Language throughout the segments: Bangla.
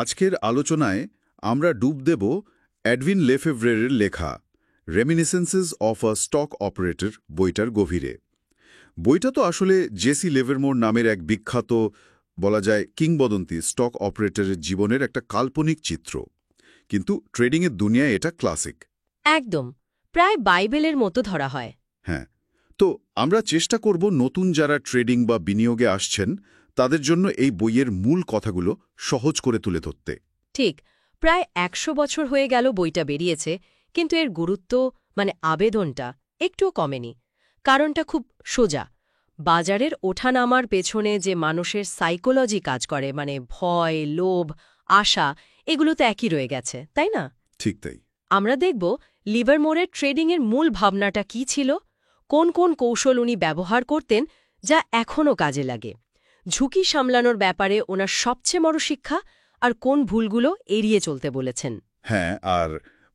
আজকের আলোচনায় আমরা ডুব দেব এডউইন লেফেভ্রের লেখা রেমিনিসেন্সেস অফ আ স্টক অপারেটর বইটার গভীরে। বইটা তো আসলে জেসি লিভারমোর নামের এক বিখ্যাত, বলা যায় কিংবদন্তি স্টক অপারেটরের জীবনের একটা কাল্পনিক চিত্র, কিন্তু ট্রেডিংয়ের দুনিয়ায় এটা ক্লাসিক। একদম, প্রায় বাইবেলের মতো ধরা হয়। হ্যাঁ, তো আমরা চেষ্টা করব নতুন যারা ট্রেডিং বা বিনিয়োগে আসছেন তাদের জন্য এই বইয়ের মূল কথাগুলো সহজ করে তুলে ধরতে। ঠিক, প্রায় ১০০ বছর হয়ে গেল বইটা বেরিয়েছে, কিন্তু এর গুরুত্ব আবেদনটা একটুও কমেনি। কারণটা খুব সোজা। বাজারের ওঠানামার পেছনে যে মানুষের সাইকোলজি কাজ করে, ভয়, লোভ, আশা, এগুলো তো একই রয়ে গেছে, তাই না? ঠিক তাই। আমরা দেখব লিভারমোরের ট্রেডিংয়ের মূল ভাবনাটা কী ছিল, কোন কোন কৌশল উনি ব্যবহার করতেন যা এখনও কাজে লাগে, ঝুঁকি সামলানোর ব্যাপারে ওনার সবচেয়ে বড় শিক্ষা, আর কোন ভুলগুলো এড়িয়ে চলতে বলেছেন। হ্যাঁ, আর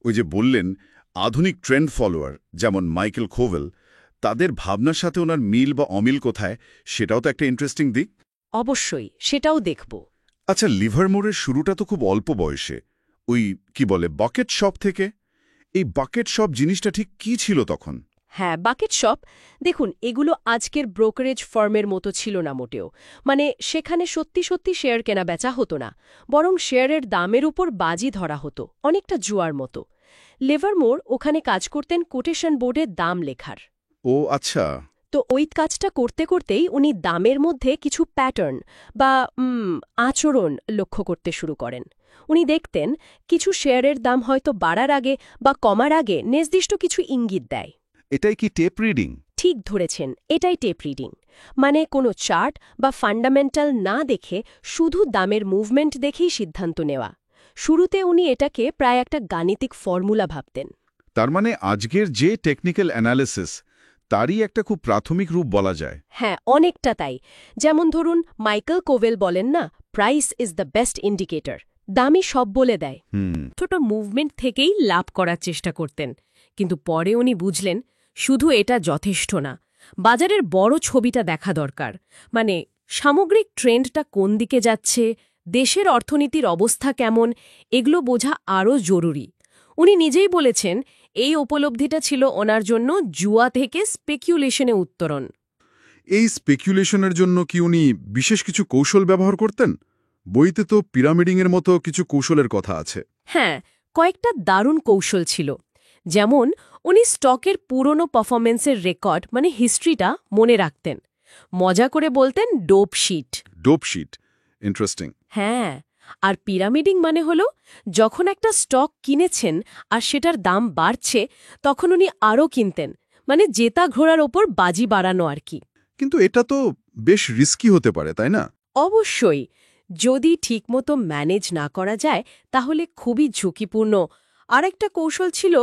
ওই যে বললেন আধুনিক ট্রেন্ড ফলোয়ার যেমন মাইকেল কোভেল, তাদের ভাবনার সাথে ওনার মিল বা অমিল কোথায়, সেটাও তো একটা ইন্টারেস্টিং দিক। অবশ্যই, সেটাও দেখব। আচ্ছা, লিভারমোরের শুরুটা তো খুব অল্প বয়সে, ওই কি বলে বাকেট শপ থেকে। এই বাকেট শপ জিনিসটা ঠিক কি ছিল তখন? হ্যাঁ, বাকেট শপ, দেখুন, এগুলো আজকের ব্রোকারেজ ফার্মের মতো ছিল না মোটেও। সেখানে সত্যি সত্যি শেয়ার কেনা বেচা হতো না, বরং শেয়ারের দামের উপর বাজি ধরা হতো, অনেকটা জুয়ার মতো। লিভারমোর ওখানে কাজ করতেন কোটেশন বোর্ডে দাম লেখার। ও আচ্ছা। তো ওই কাজটা করতে করতেই উনি দামের মধ্যে কিছু প্যাটার্ন বা আচরণ লক্ষ্য করতে শুরু করেন। উনি দেখতেন কিছু শেয়ারের দাম হয়তো বাড়ার আগে বা কমার আগে নির্দিষ্ট কিছু ইঙ্গিত দেয়। এটাই কি টেপ রিডিং? ঠিক ধরেছেন, এটাই টেপ রিডিং। কোনো চার্ট বা ফান্ডামেন্টাল না দেখে শুধু দামের মুভমেন্ট দেখেই সিদ্ধান্ত নেওয়া। শুরুতে উনি এটাকে প্রায় একটা গাণিতিক ফর্মুলা ভাবতেন। তার মানে আজকের যে টেকনিক্যাল অ্যানালিসিস, তারই একটা খুব প্রাথমিক রূপ বলা যায়। হ্যাঁ, অনেকটা তাই। যেমন ধরুন, মাইকেল কোভেল বলেন না, price is the best indicator. দামই সব বলে দেয়। ছোট মুভমেন্ট থেকেই লাভ করার চেষ্টা করতেন, কিন্তু পরে উনি বুঝলেন শুধু এটা যথেষ্ট না, বাজারের বড় ছবিটা দেখা দরকার। সামগ্রিক ট্রেন্ডটা কোন দিকে যাচ্ছে, দেশের অর্থনীতির অবস্থা কেমন, এগুলো বোঝা আরও জরুরি। উনি নিজেই বলেছেন এই উপলব্ধিটা ছিল ওনার জন্য জুয়া থেকে স্পেকুলেশনে উত্তরণ। এই স্পেকুলেশনের জন্য কি উনি বিশেষ কিছু কৌশল ব্যবহার করতেন? বইতে তো পিরামিডিংয়ের মতো কিছু কৌশলের কথা আছে। হ্যাঁ, কয়েকটা দারুণ কৌশল ছিল। যেমন, উনি স্টকের পুরনো পারফরমেন্সের রেকর্ড হিস্ট্রিটা মনে রাখতেন। মজা করে বলতেন dope shit. Dope shit, interesting. হ্যাঁ, আর পিরামিডিং হলো যখন একটা স্টক কিনেছেন আর সেটার দাম বাড়ছে, তখন উনি আরও কিনতেন। জেতা ঘোড়ার ওপর বাজি বাড়ানো আর কি। কিন্তু এটা তো বেশ রিস্কি হতে পারে, তাই না? অবশ্যই, যদি ঠিকমতো ম্যানেজ না করা যায় তাহলে খুবই ঝুঁকিপূর্ণ। আরেকটা কৌশল ছিল,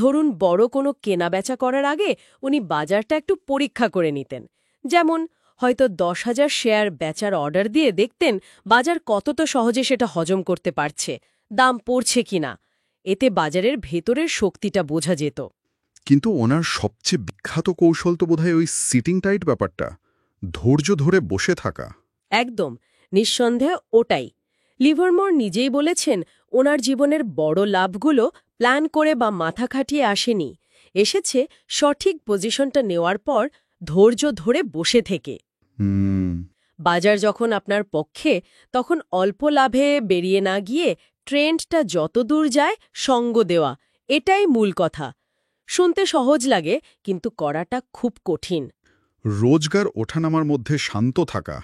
ধরুন বড় কোনো কেনাবেচা করার আগে উনি বাজারটা একটু পরীক্ষা করে নিতেন। যেমন, হয়তো 10,000 শেয়ার বেচার অর্ডার দিয়ে দেখতেন বাজার কতটা সহজে সেটা হজম করতে পারছে, দাম পড়ছে কিনা। এতে বাজারের ভেতরের শক্তিটা বোঝা যেত। কিন্তু ওনার সবচেয়ে বিখ্যাত কৌশল তো বোধহয় ওই সিটিং টাইট ব্যাপারটা, ধৈর্য ধরে বসে থাকা। একদম, নিঃসন্দেহে ওটাই। লিভারমোর নিজেই বলেছেন ওনার জীবনের বড় লাভগুলো প্ল্যান করে বা মাথা খাটিয়ে আসেনি, এসেছে সঠিক পজিশনটা নেওয়ার পর ধৈর্য ধরে বসে থেকে। বাজার যখন আপনার পক্ষে, তখন অল্প লাভে বেরিয়ে না গিয়ে ট্রেন্ডটা যত দূর যায় সঙ্গ দেওয়া, এটাই মূল কথা। শুনতে সহজ লাগে, কিন্তু করাটা খুব কঠিন। রোজগার ওঠানামার মধ্যে শান্ত থাকা,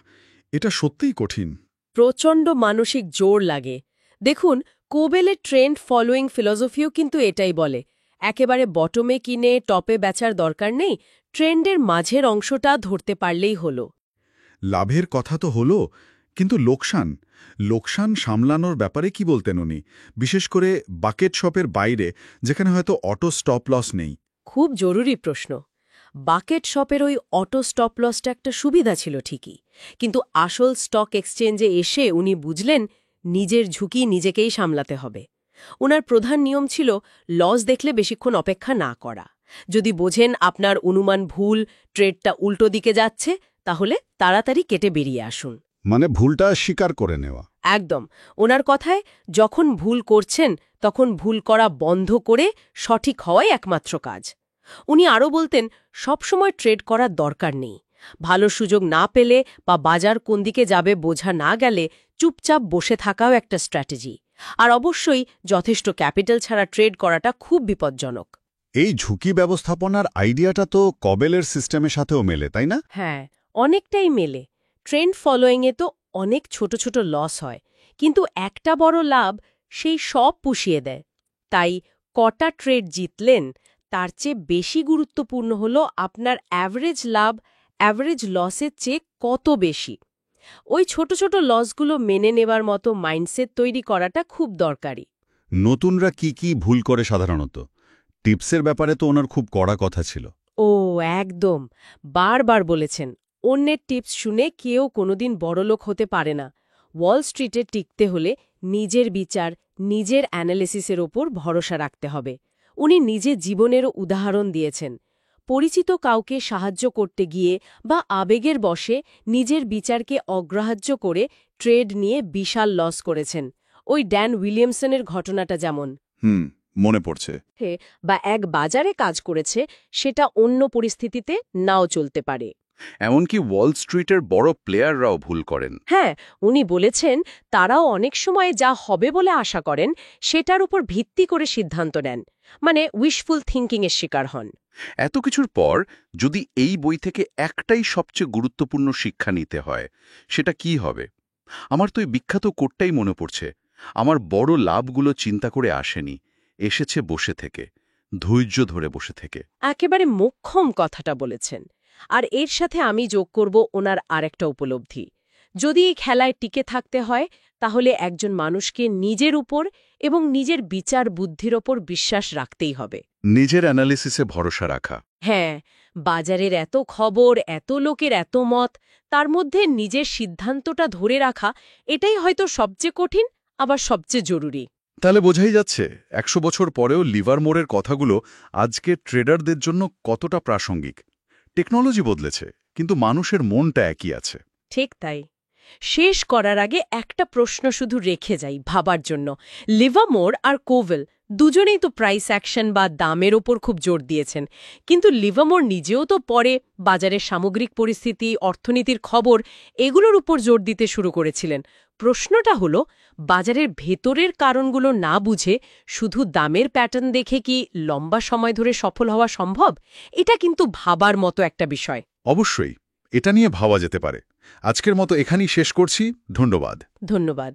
এটা সত্যিই কঠিন। প্রচণ্ড মানসিক জোর লাগে। দেখুন, কোবেলের ট্রেন্ড ফলোয়িং ফিলসফিও কিন্তু এটাই বলে, একেবারে বটমে কিনে টপে বেচার দরকার নেই, ট্রেন্ডের মাঝের অংশটা ধরতে পারলেই হলো। লাভের কথা তো হলো, কিন্তু লোকসান সামলানোর ব্যাপারে কি বলতেন উনি, বিশেষ করে বাকেট শপের বাইরে, যেখানে হয়তো অটো স্টপ লস নেই? খুব জরুরি প্রশ্ন। বাকেট শপের ওই অটো স্টপ লসটা একটা সুবিধা ছিল ঠিকই, কিন্তু আসল স্টক এক্সচেঞ্জে এসে উনি বুঝলেন নিজের ঝুঁকি নিজেকেই সামলাতে হবে। ওনার প্রধান নিয়ম ছিল লস দেখলে বেশিক্ষণ অপেক্ষা না করা। যদি বোঝেন আপনার অনুমান ভুল, ট্রেডটা উল্টো দিকে যাচ্ছে, তাহলে তাড়াতাড়ি কেটে বেরিয়ে আসুন। মানে ভুলটা স্বীকার করে নেওয়া। একদম। ওনার কথায় যখন ভুল করছেন তখন ভুল করা বন্ধ করে সঠিক হওয়াই একমাত্র কাজ। উনি আরও বলতেন, সবসময় ট্রেড করার দরকার নেই। ভালো সুযোগ না পেলে বা বাজার কোন দিকে যাবে বোঝা না গেলে চুপচাপ বসে থাকাও একটা স্ট্র্যাটেজি। আর অবশ্যই যথেষ্ট ক্যাপিটাল ছাড়া ট্রেড করাটা খুব বিপজ্জনক। এই ঝুঁকি ব্যবস্থাপনার আইডিয়াটা তো কবেলের সিস্টেমের সাথেও মেলে, তাই না? হ্যাঁ, অনেকটাই মেলে। ট্রেন্ড ফলোয়িংয়ে তো অনেক ছোট ছোট লস হয়, কিন্তু একটা বড় লাভ সেই সব পুষিয়ে দেয়। তাই কটা ট্রেড জিতলেন তার চেয়ে বেশি গুরুত্বপূর্ণ হলো আপনার অ্যাভারেজ লাভ অ্যাভারেজ লসের চেয়ে কত বেশি। ওই ছোট ছোট লসগুলো মেনে নেবার মতো মাইন্ডসেট তৈরি করাটা খুব দরকারি। নতুনরা কি ভুল করে সাধারণত? টিপসের ব্যাপারে তো ওনার খুব কড়া কথা ছিল। ও একদম, বারবার বলেছেন, অন্যের টিপস শুনে কেউ কোনোদিন বড়লোক হতে পারে না। ওয়াল স্ট্রিটে টিকতে হলে নিজের বিচার, নিজের অ্যানালিসিসের ওপর ভরসা রাখতে হবে। উনি নিজে জীবনেরও উদাহরণ দিয়েছেন। পরিচিত কাউকে সাহায্য করতে গিয়ে বা আবেগের বশে নিজের বিচারকে অগ্রাহ্য করে ট্রেড নিয়ে বিশাল লস করেছেন। ওই ড্যান উইলিয়ামসনের ঘটনাটা যেমন মনে পড়ছে। বা এক বাজারে কাজ করেছে, সেটা অন্য পরিস্থিতিতে নাও চলতে পারে। এমনকি ওয়াল স্ট্রিটের বড় প্লেয়াররাও ভুল করেন। হ্যাঁ, উনি বলেছেন তারাও অনেক সময় যা হবে বলে আশা করেন সেটার উপর ভিত্তি করে সিদ্ধান্ত নেন, মানে উইশফুল থিঙ্কিংয়ের শিকার হন। এত কিছুর পর যদি এই বই থেকে একটাই সবচেয়ে গুরুত্বপূর্ণ শিক্ষা নিতে হয়, সেটা কি হবে? আমার তো এই বিখ্যাত কোটটাই মনে পড়ছে, আমার বড় লাভগুলো চিন্তা করে আসেনি, এসেছে বসে থেকে, ধৈর্য ধরে বসে থেকে। একেবারে মোক্ষম কথাটা বলেছেন। আর এর সাথে আমি যোগ করব ওনার আরেকটা উপলব্ধি। যদি এই খেলায় টিকে থাকতে হয় তাহলে একজন মানুষকে নিজের উপর এবং নিজের বিচার বুদ্ধির ওপর বিশ্বাস রাখতেই হবে। নিজের অ্যানালিসিসে ভরসা রাখা। হ্যাঁ, বাজারের এত খবর, এত লোকের এত মত, তার মধ্যে নিজের সিদ্ধান্তটা ধরে রাখা, এটাই হয়তো সবচেয়ে কঠিন, আবার সবচেয়ে জরুরি। তাহলে বোঝাই যাচ্ছে ১০০ বছর পরেও লিভারমোরের কথাগুলো আজকে ট্রেডারদের জন্য কতটা প্রাসঙ্গিক। টেকনোলজি বদলেছে, কিন্তু মানুষের মনটা একই আছে। ঠিক তাই। শেষ করার আগে একটা প্রশ্ন শুধু রেখে যাই ভাবার জন্য। লিভারমোর আর কোভেল দুজনেই তো প্রাইস অ্যাকশন বা দামের ওপর খুব জোর দিয়েছেন, কিন্তু লিভারমোর নিজেও তো পরে বাজারের সামগ্রিক পরিস্থিতি, অর্থনীতির খবর, এগুলোর উপর জোর দিতে শুরু করেছিলেন। প্রশ্নটা হলো, বাজারের ভেতরের কারণগুলো না বুঝে শুধু দামের প্যাটার্ন দেখে কি লম্বা সময় ধরে সফল হওয়া সম্ভব? এটা কিন্তু ভাবার মতো একটা বিষয়। অবশ্যই, এটা নিয়ে ভাবা যেতে পারে। আজকের মতো এখানেই শেষ করছি। ধন্যবাদ। ধন্যবাদ।